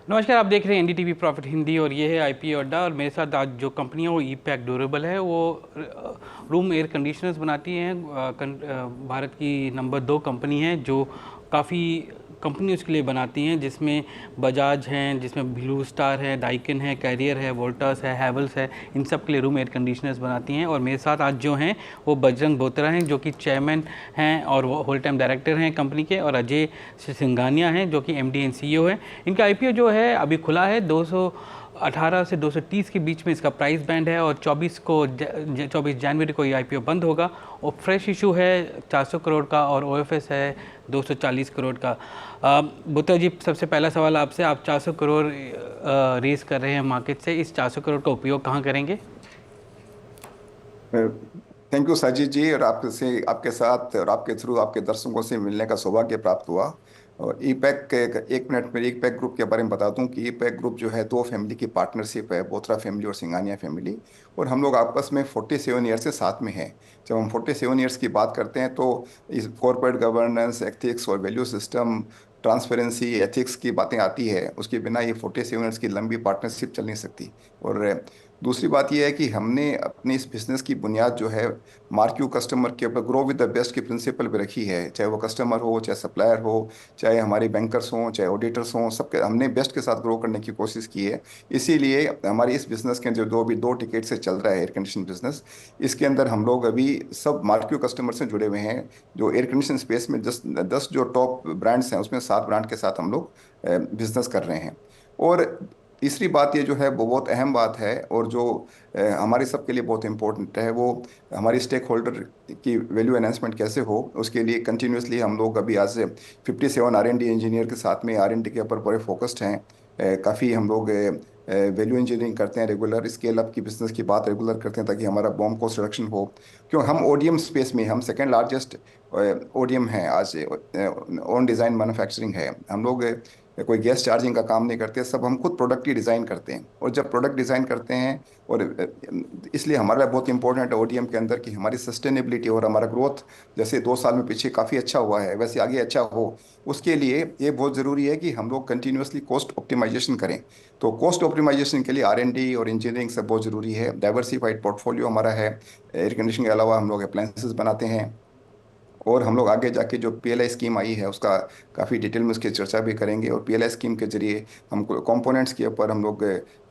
नमस्कार, आप देख रहे हैं एनडीटीवी प्रॉफिट हिंदी और ये है आईपीओ अड्डा। और मेरे साथ आज जो कंपनी है वो ई पैक ड्यूरेबल है। वो रूम एयर कंडीशनर्स बनाती हैं। भारत की नंबर 2 कंपनी है जो काफ़ी कंपनी उसके लिए बनाती हैं, जिसमें बजाज हैं, जिसमें ब्लू स्टार है, डाइकिन है, कैरियर है, वोल्टास है, हैवल्स है। इन सब के लिए रूम एयर कंडीशनर्स बनाती हैं। और मेरे साथ आज जो हैं वो बजरंग बोत्रा हैं जो कि चेयरमैन हैं और वो होल टाइम डायरेक्टर हैं कंपनी के, और अजय सिंघानिया हैं जो कि एमडी एंड सीईओ हैं। इनका आईपीओ जो है अभी खुला है। 218 से 230 के बीच में इसका प्राइस बैंड है, और 24 जनवरी को ये आईपीओ बंद होगा। और फ्रेश इशू है 400 करोड़ का, और ओएफएस है 240 करोड़ का। बुत्रा जी, सबसे पहला सवाल आपसे, आप 400 करोड़ रेस कर रहे हैं मार्केट से, इस 400 करोड़ का उपयोग कहाँ करेंगे? थैंक यू साजिद जी। और आपसे, आपके साथ और आपके थ्रू आपके दर्शकों से मिलने का सौभाग्य प्राप्त हुआ। और ई पैक के एक मिनट में ई पैक ग्रुप के बारे में बता दूं कि ई पैक ग्रुप जो है दो फैमिली की पार्टनरशिप है, बोथरा फैमिली और सिंघानिया फैमिली। और हम लोग आपस में 47 ईयर से साथ में हैं। जब हम 47 ईयर्स की बात करते हैं तो इस कॉर्पोरेट गवर्नेंस, एथिक्स और वैल्यू सिस्टम, ट्रांसपेरेंसी, एथिक्स की बातें आती है। उसके बिना ये 47 ईयर्स की लंबी पार्टनरशिप चल नहीं सकती। और दूसरी बात यह है कि हमने अपनी इस बिजनेस की बुनियाद जो है मार्क्यू कस्टमर के ऊपर, ग्रो विद द बेस्ट की प्रिंसिपल पे रखी है। चाहे वो कस्टमर हो, चाहे सप्लायर हो, चाहे हमारे बैंकर्स हों, चाहे ऑडिटर्स हों, सबके हमने बेस्ट के साथ ग्रो करने की कोशिश की है। इसीलिए हमारी इस बिजनेस के जो दो टिकेट से चल रहा है एयर कंडीशन बिजनेस, इसके अंदर हम लोग अभी सब मार्क्यू कस्टमर से जुड़े हुए हैं। जो एयर कंडीशन स्पेस में 10 जो टॉप ब्रांड्स हैं उसमें 7 ब्रांड के साथ हम लोग बिजनेस कर रहे हैं। और तीसरी बात ये जो है वो बहुत अहम बात है, और जो हमारे सबके लिए बहुत इंपॉर्टेंट है, वो हमारी स्टेक होल्डर की वैल्यू एनहांसमेंट कैसे हो। उसके लिए कंटिन्यूसली हम लोग अभी आज से 57 R&D इंजीनियर के साथ में R&D के ऊपर पूरे फोकस्ड हैं। काफ़ी हम लोग वैल्यू इंजीनियरिंग करते हैं, रेगुलर स्केल अप की बिजनेस की बात रेगुलर करते हैं ताकि हमारा बॉम्ब कॉस्ट रिडक्शन हो। क्यों हम ओडीएम स्पेस में, हम सेकेंड लार्जेस्ट ओडीएम है आज, ओन डिज़ाइन मैन्युफैक्चरिंग है। हम लोग कोई गैस चार्जिंग का काम नहीं करते, सब हम खुद प्रोडक्ट ही डिज़ाइन करते हैं। और जब प्रोडक्ट डिज़ाइन करते हैं, और इसलिए हमारे लिए बहुत इंपॉर्टेंट है ओडीएम के अंदर कि हमारी सस्टेनेबिलिटी और हमारा ग्रोथ, जैसे 2 साल में पीछे काफ़ी अच्छा हुआ है वैसे आगे अच्छा हो। उसके लिए ये बहुत ज़रूरी है कि हम लोग कंटिन्यूसली कॉस्ट ऑप्टिमाइजेशन करें। तो कॉस्ट ऑप्टिमाइजेशन के लिए R&D और इंजीनियरिंग सब बहुत ज़रूरी है। डाइवर्सिफाइड पोर्टफोलियो हमारा है। एयर कंडीशनिंग के अलावा हम लोग अप्लायंसेस बनाते हैं। और हम लोग आगे जाके जो पीएलआई स्कीम आई है उसका काफ़ी डिटेल में उसकी चर्चा भी करेंगे। और पीएलआई स्कीम के जरिए हम कंपोनेंट्स के ऊपर हम लोग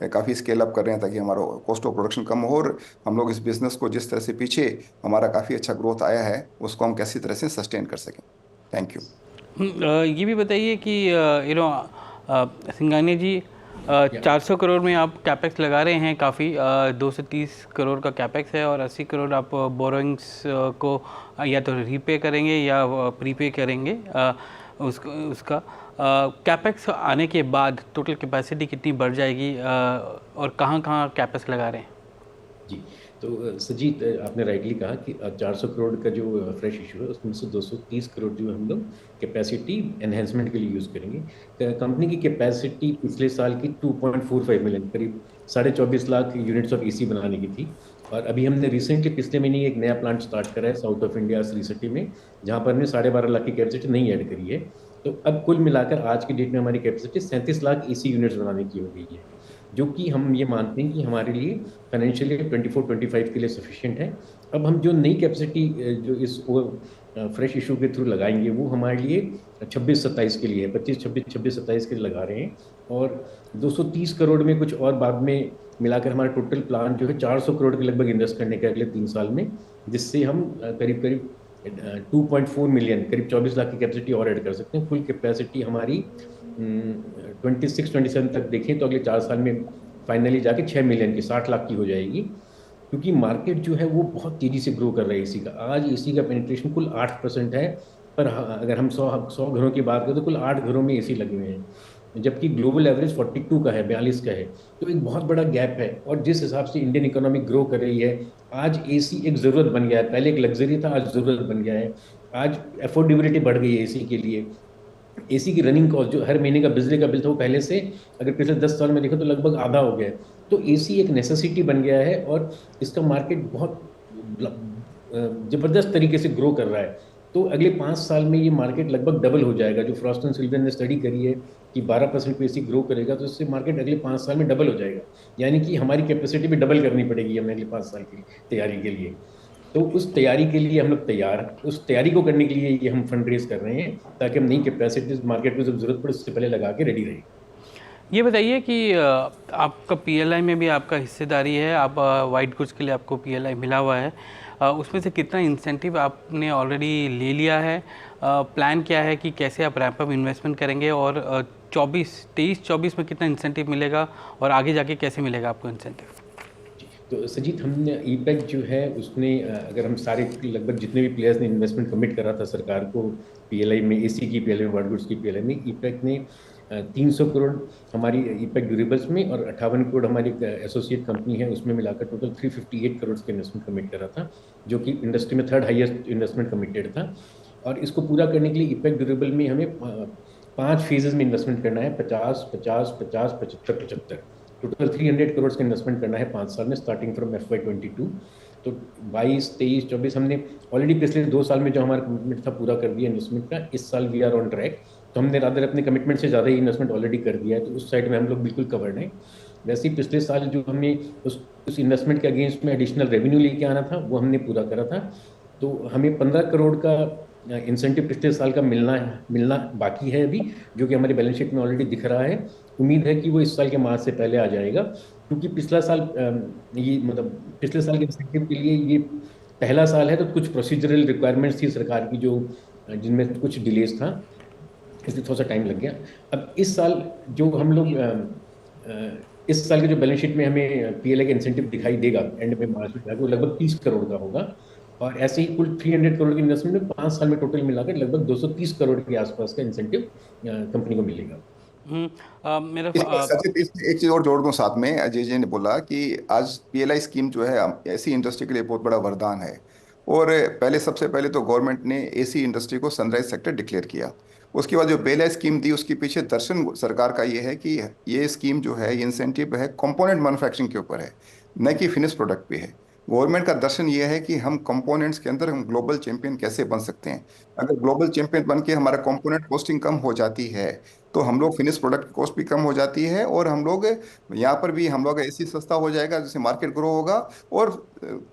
काफ़ी स्केल अप कर रहे हैं ताकि हमारा कॉस्ट ऑफ प्रोडक्शन कम हो, और हम लोग इस बिज़नेस को जिस तरह से पीछे हमारा काफ़ी अच्छा ग्रोथ आया है उसको हम कैसी तरह से सस्टेन कर सकें। Thank you. ये भी बताइए कि सिंघानिया जी, या 400 करोड़ में आप कैपेक्स लगा रहे हैं काफ़ी। 230 करोड़ का कैपेक्स है, और 80 करोड़ आप बोरोइंग्स को या तो रीपे करेंगे या प्रीपे करेंगे। उसका कैपेक्स आने के बाद टोटल कैपेसिटी कितनी बढ़ जाएगी, और कहाँ कहाँ कैपेक्स लगा रहे हैं? जी, तो सजीत, आपने राइटली कहा कि 400 करोड़ का जो फ्रेश इशू है उसमें से 230 करोड़ जो हम लोग कैपेसिटी एनहेंसमेंट के लिए यूज़ करेंगे। कंपनी की कैपेसिटी पिछले साल की 2.45 मिलियन, करीब 24.5 लाख यूनिट्स ऑफ एसी बनाने की थी। और अभी हमने रिसेंटली पिछले महीने एक नया प्लांट स्टार्ट करा है south of India, Shri city में, जहाँ पर हमने 12.5 लाख की कैपेसिटी नहीं ऐड करी है। तो अब कुल मिलाकर आज की डेट में हमारी कैपेसिटी 37 लाख एसी यूनिट्स बनाने की हो गई है, जो कि हम ये मानते हैं कि हमारे लिए फाइनेंशियली 24-25 के लिए सफिशिएंट है। अब हम जो नई कैपेसिटी जो इस फ्रेश इशू के थ्रू लगाएंगे वो हमारे लिए 26-27 के लिए है, 25-26-26-27 के लिए लगा रहे हैं। और 230 करोड़ में कुछ और बाद में मिलाकर हमारा टोटल प्लान जो है 400 करोड़ के लगभग इन्वेस्ट करने के अगले 3 साल में, जिससे हम करीब करीब 2.4 मिलियन, करीब 24 लाख की कैपेसिटी और ऐड कर सकते हैं। फुल कैपेसिटी हमारी 26-27 तक देखें तो अगले 4 साल में फाइनली जाके 6 मिलियन की, 60 लाख की हो जाएगी। क्योंकि मार्केट जो है वो बहुत तेज़ी से ग्रो कर रहा है एसी का। आज एसी का पेनिट्रेशन कुल 8% है, पर अगर हम 100 घरों की बात करें तो कुल 8 घरों में एसी लगे हुए हैं, जबकि ग्लोबल एवरेज 42 का है, 42 का है। तो एक बहुत बड़ा गैप है। और जिस हिसाब से इंडियन इकोनॉमी ग्रो कर रही है, आज एसी एक ज़रूरत बन गया है। पहले एक लग्जरी था, आज ज़रूरत बन गया है। आज अफोर्डेबिलिटी बढ़ गई है एसी के लिए। एसी की रनिंग कॉस्ट, जो हर महीने का बिजली का बिल था, वो पहले से अगर पिछले 10 साल में देखो तो लगभग आधा हो गया है। तो एसी एक नेसेसिटी बन गया है, और इसका मार्केट बहुत ज़बरदस्त तरीके से ग्रो कर रहा है। तो अगले 5 साल में ये मार्केट लगभग डबल हो जाएगा। जो फ्रॉस्ट एंड सिल्वर ने स्टडी करी है कि 12% पे ग्रो करेगा, तो इससे मार्केट अगले 5 साल में डबल हो जाएगा। यानी कि हमारी कैपेसिटी भी डबल करनी पड़ेगी हमें अगले 5 साल की तैयारी के लिए। तो उस तैयारी के लिए हम लोग तैयार, उस तैयारी को करने के लिए ये हम फंड रेज कर रहे हैं, ताकि हम नई कैपेसिटीज मार्केट में जब जरूरत पड़े उससे पहले लगा के रेडी रहे। ये बताइए कि आपका पीएलआई में भी आपका हिस्सेदारी है, आप वाइट गुड्स के लिए आपको पीएलआई मिला हुआ है, उसमें से कितना इंसेंटिव आपने ऑलरेडी ले लिया है? प्लान क्या है कि कैसे आप रैंप अप इन्वेस्टमेंट करेंगे, और 23-24 में कितना इंसेंटिव मिलेगा और आगे जाके कैसे मिलेगा आपको इंसेंटिव? तो सजीत, हमने ईपैक जो है उसने अगर हम सारे लगभग जितने भी प्लेयर्स ने इन्वेस्टमेंट कमिट करा था सरकार को पीएलआई में, एसी की पीएलआई में, वाइट गुड्स की पीएलआई में, ईपैक ने 300 करोड़ हमारी ईपैक ड्यूरेबल्स में और 58 करोड़ हमारी एसोसिएट कंपनी है उसमें मिलाकर टोटल 358 करोड़ का इन्वेस्टमेंट कमिट करा था, जो कि इंडस्ट्री में थर्ड हाईएस्ट इन्वेस्टमेंट कमिटेड था। और इसको पूरा करने के लिए ईपैक ड्यूरेबल में हमें 5 फेजेज में इन्वेस्टमेंट करना है, 50, 50, 50, 75, 75, टोटल 300 करोड़ का इन्वेस्टमेंट करना है 5 साल में, स्टार्टिंग फ्रॉम FY22। तो 22, 23, 24 हमने ऑलरेडी पिछले 2 साल में जो हमारा कमिटमेंट था पूरा कर दिया इन्वेस्टमेंट का। इस साल वी आर ऑन ट्रैक, तो हमने रादर अपने कमिटमेंट से ज़्यादा ही इन्वेस्टमेंट ऑलरेडी कर दिया है, तो उस साइड में हम लोग बिल्कुल कवर्ड हैं। वैसे ही पिछले साल जो हमने उस इन्वेस्टमेंट के अगेंस्ट में एडिशनल रेवेन्यू लेके आना था वो हमने पूरा करा था। तो हमें 15 करोड़ का इंसेंटिव पिछले साल का मिलना बाकी है अभी, जो कि हमारी बैलेंस शीट में ऑलरेडी दिख रहा है। उम्मीद है कि वो इस साल के मार्च से पहले आ जाएगा, क्योंकि पिछला साल ये मतलब पिछले साल के इंसेंटिव के लिए ये पहला साल है, तो कुछ प्रोसीजरल रिक्वायरमेंट्स थी सरकार की जो जिनमें कुछ डिलेज था, इसलिए थोड़ा सा टाइम लग गया। अब इस साल जो हम लोग इस साल के जो बैलेंस शीट में हमें पीएलआई का इंसेंटिव दिखाई देगा एंड में मार्च में, वो लगभग 30 करोड़ का होगा। और ऐसे ही कुल 300 करोड़ की इन्वेस्टमेंट में 5 साल में टोटल मिलाकर लगभग 230 करोड़ के आसपास का इंसेंटिव कंपनी को मिलेगा। मेरा सचित, इसमें एक चीज और जोड़ दूं साथ में। अजय जी ने बोला कि आज पीएलआई स्कीम जो है ऐसी इंडस्ट्री के लिए बहुत बड़ा वरदान है। और सबसे पहले तो गवर्नमेंट ने एसी इंडस्ट्री को सनराइज सेक्टर डिक्लेयर किया। उसके बाद जो पीएलआई स्कीम दी उसके पीछे दर्शन सरकार का ये है कि ये स्कीम जो है, ये इंसेंटिव है कंपोनेंट मैन्युफैक्चरिंग के ऊपर है, न कि फिनिश प्रोडक्ट पे है। गवर्नमेंट का दर्शन ये है कि हम कंपोनेंट्स के अंदर हम ग्लोबल चैंपियन कैसे बन सकते हैं। अगर ग्लोबल चैंपियन बन के हमारा कंपोनेंट कॉस्टिंग कम हो जाती है तो हम लोग फिनिश प्रोडक्ट कॉस्ट भी कम हो जाती है, और हम लोग यहाँ पर भी हम लोग ऐसी सस्ता हो जाएगा जिससे मार्केट ग्रो होगा। और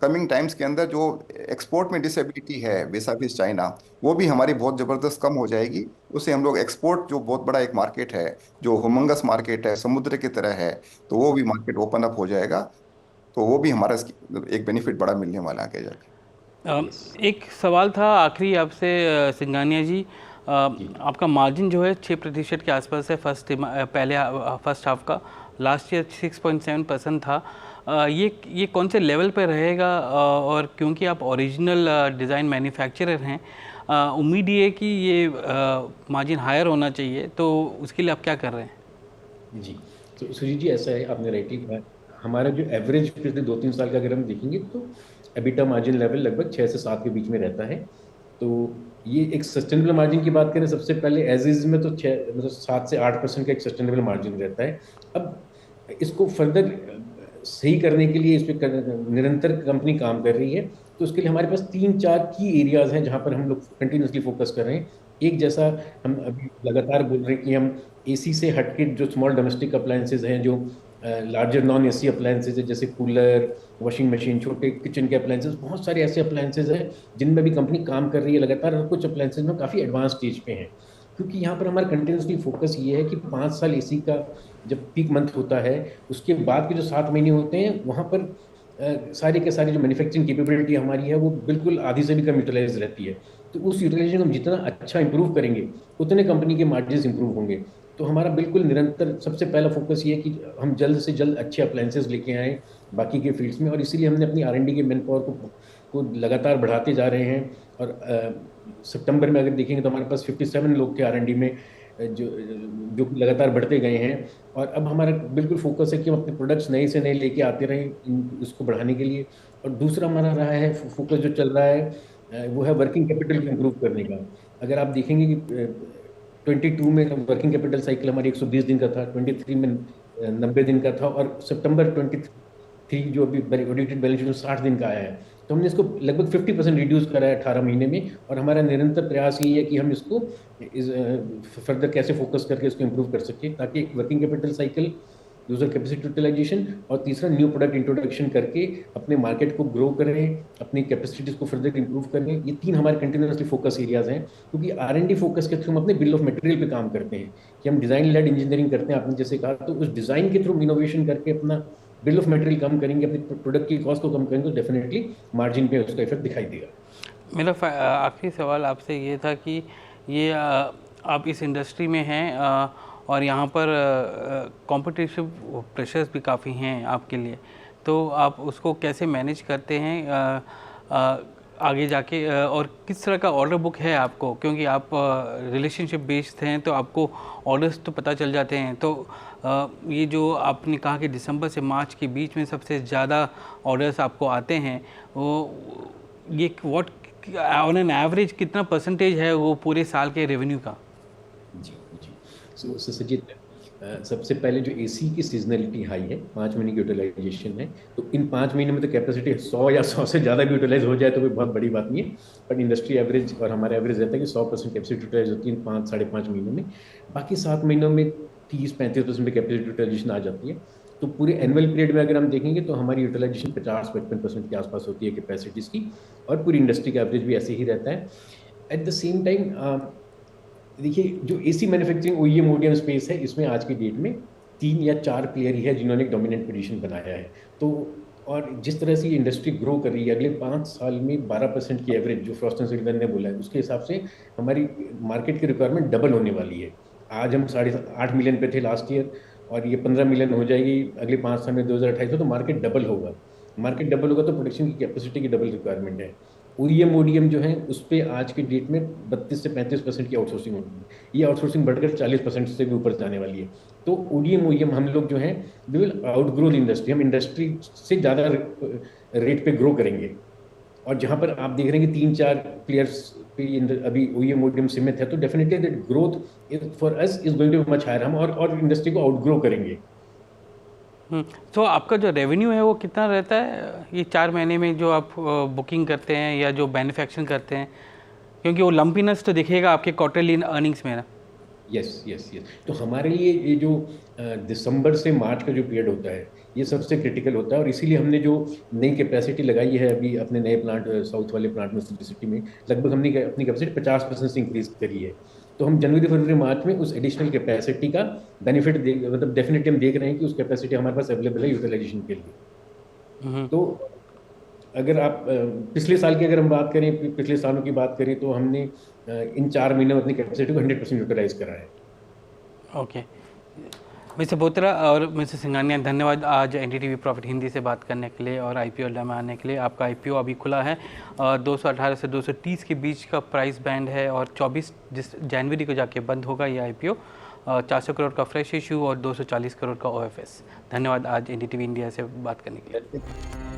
कमिंग टाइम्स के अंदर जो एक्सपोर्ट में डिसेबिलिटी है vis-a-vis चाइना, वो भी हमारी बहुत ज़बरदस्त कम हो जाएगी। उससे हम लोग एक्सपोर्ट जो बहुत बड़ा एक मार्केट है, जो ह्यूमंगस मार्केट है, समुद्र की तरह है, तो वो भी मार्केट ओपन अप हो जाएगा। तो वो भी हमारा एक बेनिफिट बड़ा मिलने वाला है आगे जाके। एक सवाल था आखिरी आपसे सिंघानिया जी, आपका मार्जिन जो है 6% के आसपास है फर्स्ट हाफ का, लास्ट ईयर 6.7% था। ये कौन से लेवल पर रहेगा? और क्योंकि आप ओरिजिनल डिज़ाइन मैन्युफैक्चरर हैं, उम्मीद ये है कि ये मार्जिन हायर होना चाहिए, तो उसके लिए आप क्या कर रहे हैं? जी, तो सुजीत जी, ऐसा है, आपने राइटली कहा, हमारा जो एवरेज पिछले 2-3 साल का अगर हम देखेंगे तो एबिटा मार्जिन लेवल लगभग 6 से 7 के बीच में रहता है। तो ये एक सस्टेनेबल मार्जिन की बात करें, सबसे पहले एज इज में तो 7 से 8% का एक सस्टेनेबल मार्जिन रहता है। अब इसको फर्दर सही करने के लिए इस पर निरंतर कंपनी काम कर रही है। तो उसके लिए हमारे पास 3-4 की एरियाज हैं जहाँ पर हम लोग कंटिन्यूसली फोकस कर रहे हैं। एक, जैसा हम अभी लगातार बोल रहे हैं कि हम एसी से हटके जो स्मॉल डोमेस्टिक अप्लायंसेज हैं, जो लार्जर नॉन एसी अप्लायंसेज है, जैसे कूलर, वॉशिंग मशीन, छोटे किचन के अप्लायंसेज, बहुत सारे ऐसे अप्लायंसेज हैं जिनमें भी कंपनी काम कर रही है लगातार, और कुछ अप्लायंसेज में काफ़ी एडवांस स्टेज पे हैं। क्योंकि यहाँ पर हमारा कंटिन्यूसली फोकस ये है कि 5 साल एसी का जब पीक मंथ होता है, उसके बाद के जो 7 महीने होते हैं, वहाँ पर सारे के सारे जो मैन्युफैक्चरिंग कैपेबिलिटी हमारी है वो बिल्कुल आधी से भी कम यूटिलाइज रहती है। तो उस यूटिलाइजेशन हम जितना अच्छा इंप्रूव करेंगे उतने कंपनी के मार्जिन इंप्रूव होंगे। तो हमारा बिल्कुल निरंतर सबसे पहला फोकस ये है कि हम जल्द से जल्द अच्छे अप्लायंसेस लेके आएँ बाकी के फील्ड्स में, और इसीलिए हमने अपनी R&D के मैन पावर को लगातार बढ़ाते जा रहे हैं। और सितंबर में अगर देखेंगे तो हमारे पास 57 लोग थे R&D में, जो लगातार बढ़ते गए हैं। और अब हमारा बिल्कुल फोकस है कि हम अपने प्रोडक्ट्स नए से नए लेके आते रहें इसको बढ़ाने के लिए। और दूसरा हमारा रहा है फोकस जो चल रहा है वो है वर्किंग कैपिटल को इम्प्रूव करने का। अगर आप देखेंगे कि 22 में वर्किंग कैपिटल साइकिल हमारी 120 दिन का था, 23 में 90 दिन का था, और सितंबर 23 जो अभी ऑडिटेड बैलेंस शीट में 60 दिन का आया है। तो हमने इसको लगभग 50% रिड्यूस करा है 18 महीने में, और हमारा निरंतर प्रयास यही है कि हम इसको फर्दर कैसे फोकस करके इसको इम्प्रूव कर सकें, ताकि एक working capital cycle, user capacity utilisation, और तीसरा न्यू प्रोडक्ट इंट्रोडक्शन करके अपने मार्केट को ग्रो करें, अपनी कैपेसिटीज को फर्दर इंप्रूव करें। ये 3 हमारे कंटिन्यूसली फोकस एरियाज हैं, क्योंकि R&D फोकस के थ्रू हम अपने बिल ऑफ मटेरियल पे काम करते हैं, कि हम डिज़ाइन लेड इंजीनियरिंग करते हैं, आपने जैसे कहा, तो उस डिज़ाइन के थ्रू इनोवेशन करके अपना बिल ऑफ मटेरियल कम करेंगे, अपने प्रोडक्ट की कॉस्ट को कम करेंगे, तो डेफिनेटली मार्जिन पे उसका इफेक्ट दिखाई देगा। मेरा आखिरी सवाल आपसे ये था कि ये आप इस इंडस्ट्री में हैं और यहाँ पर कॉम्पिटिटिव प्रेशर्स भी काफ़ी हैं आपके लिए, तो आप उसको कैसे मैनेज करते हैं आगे जाके, और किस तरह का ऑर्डर बुक है आपको, क्योंकि आप रिलेशनशिप बेस्ड हैं तो आपको ऑर्डर्स तो पता चल जाते हैं। तो ये जो आपने कहा कि दिसंबर से मार्च के बीच में सबसे ज़्यादा ऑर्डर्स आपको आते हैं, वो ये व्हाट ऑन एन एवरेज कितना परसेंटेज है वो पूरे साल के रेवेन्यू का? जी जी, सो सचित, सबसे पहले जो एसी की सीजनलिटी हाई है, 5 महीने की यूटिलाइजेशन है, तो इन 5 महीने में तो कैपेसिटी 100 या 100 से ज़्यादा भी यूटिलाइज हो जाए तो कोई बहुत बड़ी बात नहीं है, बट इंडस्ट्री एवरेज और हमारा एवरेज रहता है कि 100% कैपेसिटी यूटिलाइज होती है 5 साढ़े 5 महीनों में। बाकी 7 महीनों में 30-35% पे कैपेसिटी यूटिलाइजेशन आ जाती है। तो पूरे एनुअल पीरियड में अगर हम देखेंगे तो हमारी यूटिलाइजेशन 50-55% के आसपास होती है कैपेसिटीज़ की, और पूरी इंडस्ट्री का एवरेज भी ऐसे ही रहता है। एट द सेम टाइम देखिए, जो AC manufacturing OEM ODM space है, इसमें आज की डेट में 3 या 4 प्लेयर ही है जिन्होंने एक डोमिनेंट पोजीशन बनाया है। तो और जिस तरह से ये इंडस्ट्री ग्रो कर रही है, अगले 5 साल में 12% की एवरेज जो फ्रॉस्ट एंड सल्लिवन ने बोला है, उसके हिसाब से हमारी मार्केट की रिक्वायरमेंट डबल होने वाली है। आज हम 8.5 मिलियन पे थे लास्ट ईयर, और ये 15 मिलियन हो जाएगी अगले 5 साल में 2028 में, तो मार्केट डबल होगा। मार्केट डबल होगा तो प्रोडक्शन की कैपेसिटी की डबल रिक्वायरमेंट है। OEM ODM जो है उस पर आज की डेट में 32 से 35% की आउटसोर्सिंग होगी, ये आउटसोर्सिंग बढ़कर 40% से भी ऊपर जाने वाली है। तो ODM OEM हम लोग जो हैं we will outgrow the industry, हम इंडस्ट्री से ज़्यादा रेट पे ग्रो करेंगे। और जहाँ पर आप देख रहे हैं कि 3-4 प्लेयर्स पे अभी OEM ODM सीमित है, तो definitely that growth for us is going to be much higher, हम और इंडस्ट्री को आउटग्रो करेंगे। तो आपका जो रेवेन्यू है वो कितना रहता है ये 4 महीने में जो आप बुकिंग करते हैं या जो मैन्युफैक्चरिंग करते हैं, क्योंकि वो लंपीनेस तो दिखेगा आपके क्वार्टरली अर्निंग्स में ना? यस यस यस, तो हमारे लिए ये जो दिसंबर से मार्च का जो पीरियड होता है, ये सबसे क्रिटिकल होता है, और इसीलिए हमने जो नई कैपेसिटी लगाई है अभी अपने नए प्लांट, साउथ वाले प्लांट में सिटी में, लगभग हमने अपनी कैपेसिटी 50% से इंक्रीज करी है। तो हम जनवरी फरवरी मार्च में उस एडिशनल कैपेसिटी का बेनिफिट मतलब डेफिनेटली हम देख रहे हैं कि उस कैपेसिटी हमारे पास अवेलेबल है यूटिलाइजेशन के लिए। तो अगर आप पिछले साल की अगर हम बात करें, पिछले सालों की बात करें, तो हमने इन 4 महीनों में अपनी कैपेसिटी को 100% यूटिलाइज करा है। ओके, मिस्टर बोत्रा और मिस्टर सिंघानिया, धन्यवाद आज NDTV प्रॉफिट हिंदी से बात करने के लिए और IPO अड्डा में आने के लिए। आपका IPO अभी खुला है, 218 से 230 के बीच का प्राइस बैंड है, और 24 जनवरी को जाके बंद होगा ये IPO। 400 करोड़ का फ्रेश इशू और 240 करोड़ का OFS। धन्यवाद आज NDTV इंडिया से बात करने के लिए।